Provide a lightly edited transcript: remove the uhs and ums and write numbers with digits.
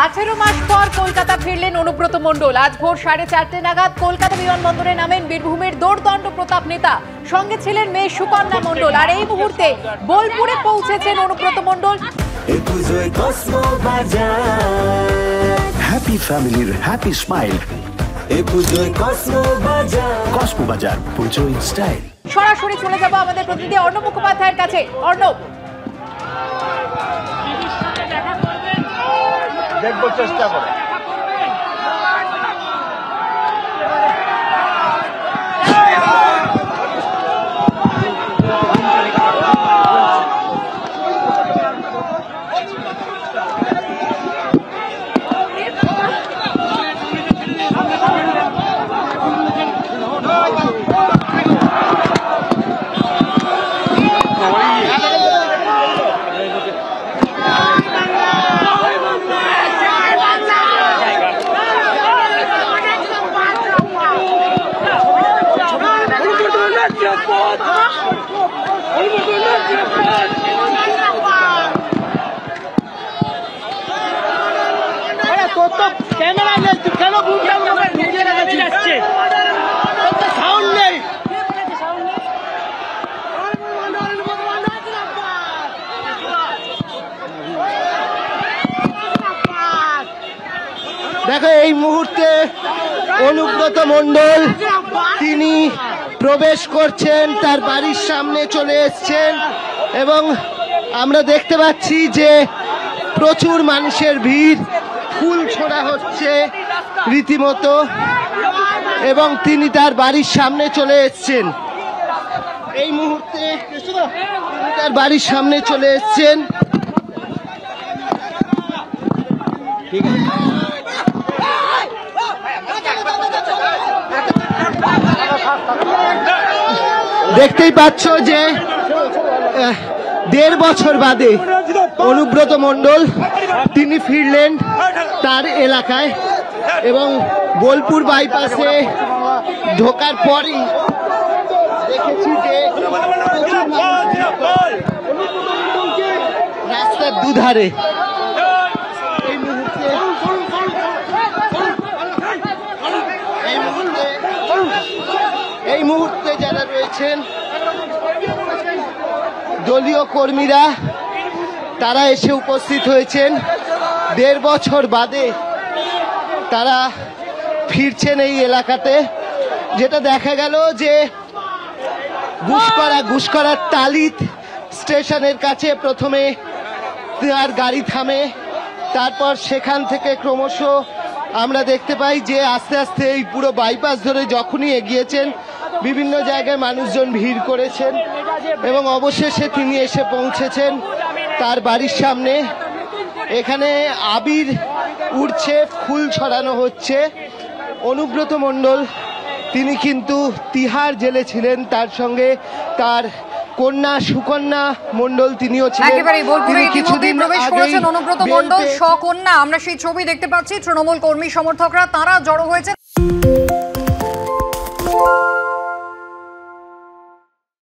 18 মাস পর কলকাতা ফিরলেন অনুব্রত মণ্ডল। আজ ভোর 4:30 নাগাদ কলকাতা বিমানবন্দরে নামেন বীরভূমের দোর্দণ্ড প্রতাপ নেতা। সঙ্গে ছিলেন মেয়ে সুকন্যা মণ্ডল। আর এই মুহূর্তে বোলপুরে পৌঁছেছেন অনুব্রত মণ্ডল। হ্যাপি ফ্যামিলির হ্যাপি স্মাইল। কসমো বাজার, পুজো ইন স্টাইল। সরাসরি চলে যাব আমাদের প্রতিনিধি অর্ণব মুখোপাধ্যায়ের কাছে। অর্ণব, দেখবো, চেষ্টা করে। দেখো, এই মুহূর্তে অনুব্রত মণ্ডল তিনি প্রবেশ করছেন, তার বাড়ির সামনে চলে এসছেন এবং আমরা দেখতে পাচ্ছি যে প্রচুর মানুষের ভিড়, ফুল ছোড়া হচ্ছে রীতিমতো এবং তিনি তার বাড়ির সামনে চলে এসছেন। এই মুহূর্তে তার বাড়ির সামনে চলে এসছেন। ঠিক আছে, দেখতেই পাচ্ছ যে 1.5 বছর বাদে অনুব্রত মণ্ডল তিনি ফিরলেন তার এলাকায় এবং বোলপুর বাইপাসে ঢোকার পরই দেখেছি যে রাস্তার দুধারে এই মুহূর্তে যারা রয়েছেন দলীয় কর্মীরা, তারা এসে উপস্থিত হয়েছেন। 1.5 বছর বাদে তারা ফিরছেন এই এলাকাতে। যেটা দেখা গেল যে ঘুষকরার টালিত স্টেশনের কাছে প্রথমে তার গাড়ি থামে, তারপর সেখান থেকে ক্রমশ আমরা দেখতে পাই যে আস্তে আস্তে এই পুরো বাইপাস ধরে যখনই এগিয়েছেন বিভিন্ন জায়গায় মানুষজন ভিড় করেছেন এবং অবশেষে তিনি এসে পৌঁছেছেন তার বাড়ির সামনে। এখানে আবির উড়ছে, ফুল ছড়ানো হচ্ছে। অনুব্রত মণ্ডল তিনি কিন্তু তিহার জেলে ছিলেন, তার সঙ্গে তার কন্যা সুকন্যা মণ্ডল তিনিও ছিলেন। একেবারে বোলপুরে কিছুদিন প্রবেশ করেছেন অনুব্রত মণ্ডল সকন্যা। আমরা সেই ছবি দেখতে পাচ্ছি, তৃণমূল কর্মী সমর্থকরা তারা জড়ো হয়েছে।